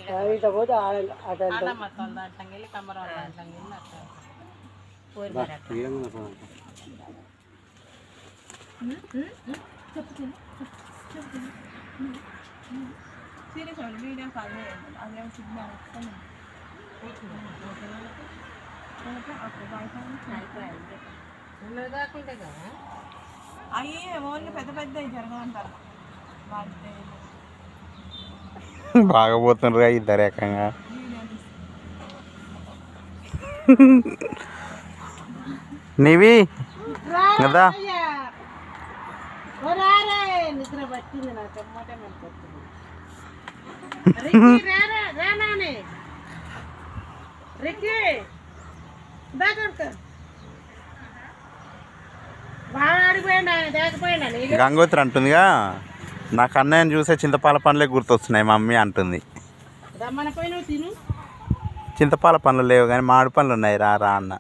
ఇట్లా పోతే అయ్యి ఓన్లీ పెద్ద పెద్ద జరగమంటారు. బాగా పోతుండ్రుగా ఇద్దరు ఏకంగా. నీవి కదా నిద్ర పట్టింది నాకు అమ్మటే గంగోత్రి అంటుందిగా, నాకు అన్నయ్యని చూసే చింతపాల పండ్లే గుర్తొస్తున్నాయి మమ్మీ అంటుంది. చింతపాల పండ్లు లేవు కానీ మామిడి పండ్లు ఉన్నాయి రా రా అన్న.